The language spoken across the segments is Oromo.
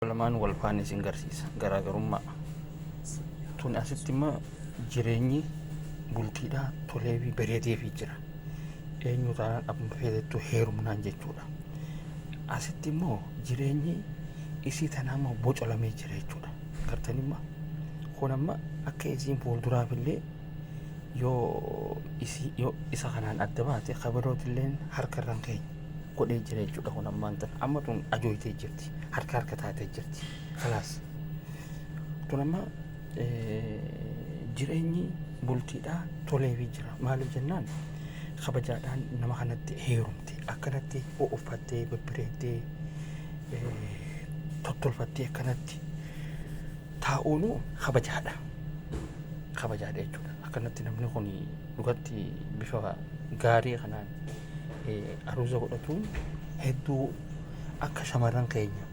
lamaan wal faana isin garsiisa garaagarummaa tun asitti immoo jireenyi bultiidhaa tolee fi bareedee fi jira eenyu taanaan abbuma feetettu heerumnaan jechuudha. Asitti immoo jireenyi isii tanaa immoo bocolamee jira jechuudha. Gartanimma kun amma akka isiin fuulduraafillee yoo isa kanaan adda baate kabarootilleen harka irraan keenya godhee jira jechuudha. Kun ammaan tan amma tun ajooyitee jirti harka taatee jirti kalaas tun amma jireenyi bultiidhaa tolee fi jira maaliif jennaan kabajaadhaan nama kanatti heerumte akkanatti uffattee babbareeddee tottolfattee akkanatti taa'uun kabajaadha jechuudha. Akkanatti namni kun dhugatti bifa gaarii kanaan aruuza godhatuun hedduu akka shamarran keenya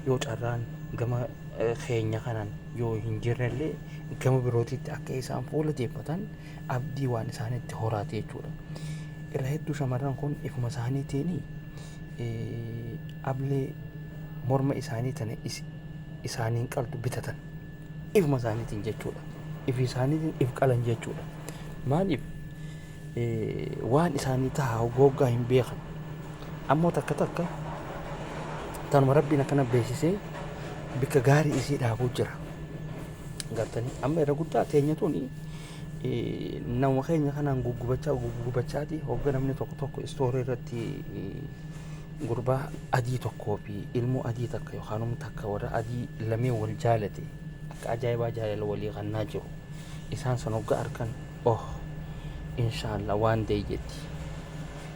yoo carraan gama keenya kanaan yoo hin jirrellee gama birootitti akka isaan fuula deeffatan abdii waan isaanitti horaate jechuudha. Irra hedduu shamarran kun ifuma isaaniitiin ablee morma isaanii tana isaaniin qaltu bitatan ifuma isaaniitiin jechuudha. Ifi isaaniitiin if qalan jechuudha. Maaliif waan isaanii tahaa goggaa hin beekan ammoo takka tanuma rabbiin akkana beeksisee bikka gaarii isii dhaabuu jira. Gartanii amma irra guddaa teenyatuun nama keenya kanaan guggubachaati hogga namni tokko istoorii irratti gurbaa adii tokkoo fi ilmoo adii takka yookaan takka warra adii lamee wal jaalate akka ajaa'ibaa jaalala walii kannaa jiru isaan san hogga arkan inshaallah waan ta'e jetti.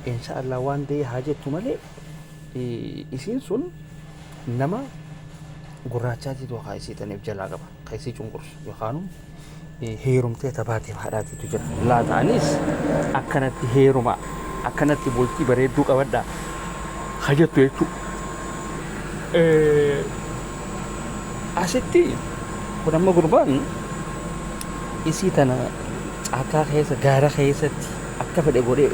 Inshaallah waan ta'e haa jettu malee isiin sun nama gurraachaatiitu haa isii taniif jalaa qaba ka isii cunqursu yookaan heerumtee taphaateef haadhaatiitu jira. Laataanis akkanatti heeruma akkanatti bultii bareedduu qabadhaa haa jettu jechuudha. Asitti kun amma gurbaan isii tana caakaa keessa gaara keessatti akka fedhe godhee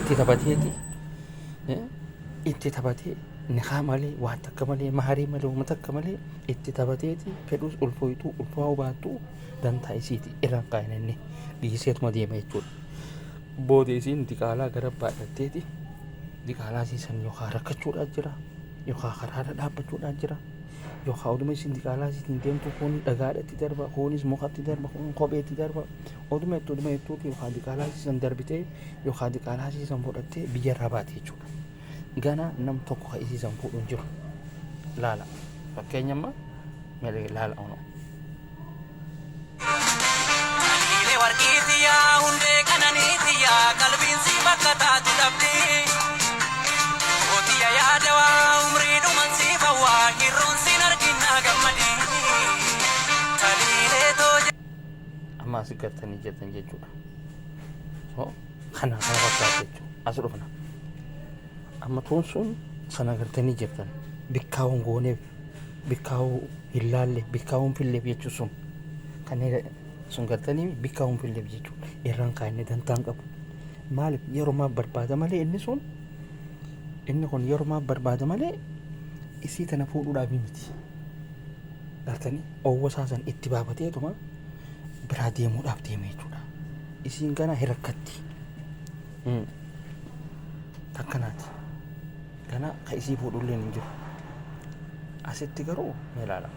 itti taphatee niqaa malee waan takka malee maharii malee waan takka malee itti taphateeti fedhus ulfooytuu ulfaa'uu baattuu dantaa isiiti irraan kaa'inanne dhiiseetuma deema jechuudha. Booda isiin diqaalaa gara baadhatteeti diqaalaa siisan yookaan rakkachuudhaan jira yookaan karaarra dhaabbachuudhaan jira yookaan oduma isiin diqaalaa siitiin deemtu kun dhagaadhatti darba kunis mukatti darba kun kopheetti darba oduma jettuuti yookaan diqaalaa siisan darbitee yookaan diqaalaa siisan fudhattee biyyarraa baate jechuudha. Gana nam tokko ka isiisan fuudhuun jiru laala fakkeenyamma meelee laala ono warqiitiyaa hundee kananiitiyaa qalbiinsi bakka taatu dhabdee ootiya yaadawaa umrii dhumansi fawwaa hirroonsiin arginaa gammadii taliileetoo amma asi gartanii jettan jechuudha. Kana fakkaatu jechuudha as dhufna. Amma tuun sun sana gartanii jettan bikkaawwan gooneef bikkaawuu hin laalle bikkaawwan filleef jechuu sun kanneen sun gartanii bikkaawwan filleef jechuudha. Irraan kaa'inne dantaan qabu maaliif yeroomaa barbaada malee inni kun yeroomaa barbaada malee isii tana fuudhuudhaaf miti. Gartanii owwasaa san itti baafateetuma biraa deemuudhaaf deeme jechuudha. Isiin gana hirakkatti takkanaati. Kana ka isii fuudhullee hin jiru. Asitti garuu meelaala.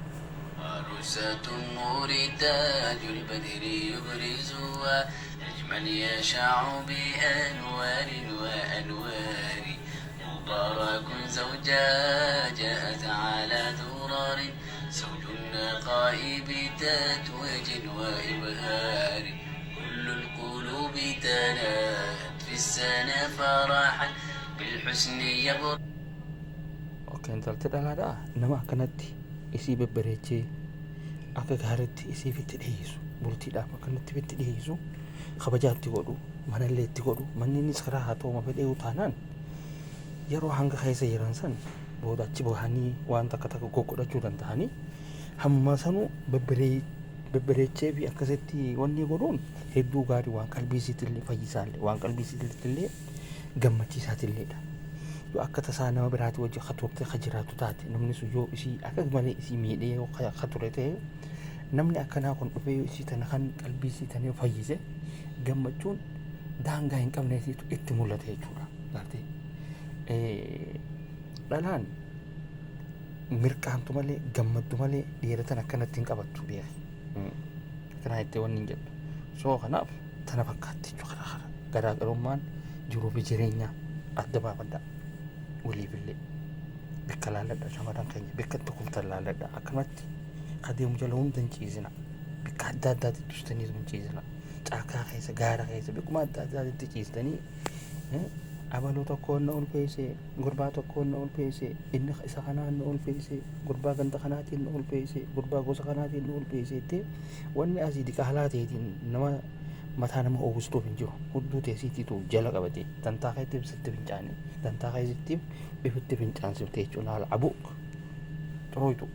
عروسة النور تاج البدر يبرزها أجمل يشع بأنوار وأنوار مبارك زوجا جاءت على ذرار زوج النقاء بتتويج وإبهار كل القلوب تناهت في السنة فرحا بالحسن يبرز. أوكي أنت تدعى إنما كانت isii babbareechee akka gaariitti isii fitti dhiyeessu bultiidhaaf akkanatti fitti dhiyeessu kabajaatti godhu manallee itti godhu manniinis karaa haa ta'u fedhee utaanaan yeroo hanga keessa jiran san booda achi bahanii waan takka godhachuu danda'anii hamma sanuu babbareechee fi akkasitti wanni godhuun hedduu gaarii waan qalbii isiitillee fayyisaallee waan qalbii isiitillee gammachiisaatilleedha. yoo akka tasaa nama biraati wajji ka turte ka jiraatu taate namni sun yoo isii akka malee isii miidhee yoo ka ture ta'e namni akkanaa kun dhufee yoo isii tana kan qalbii isii tana yoo fayyise gammachuun daangaa hin qabneetiitu itti mul'ata jechuudha. Gartee dhalaan mirqaantu malee gammaddu malee dhiira tan akkanatti hin qabattu beeka. Akkanaa itti wanni hin jedhu. So kanaaf tana fakkaatti jechuudha. Garaagarummaan jiruu fi jireenyaa adda baafadhaa. Waliifillee bakka laalladha shamarran keenya bakka itti kumtan laalladha akkanatti adeemu jala hunda hin ciisina bakka adda addaatti tustanii hin ciisina caakaa keessa gaara keessa bakkuma adda addaatti ciistanii abaloo tokkoon na ulfeessee gurbaa tokkoon na ulfeessee inni isa kanaan na ulfeessee gurbaa ganda kanaatiin na ulfeessee gurbaa gosa kanaatiin na ulfeesseettee wanni asii diqaalaa ta'eetiin nama mataa nama oowwistuuf hin jiru hudduu teessiitiitu jala qabate dantaa keetti ibsatti fincaanii dantaa keessitti ifitti fincaansifte jechuun haala abuuk xurooytu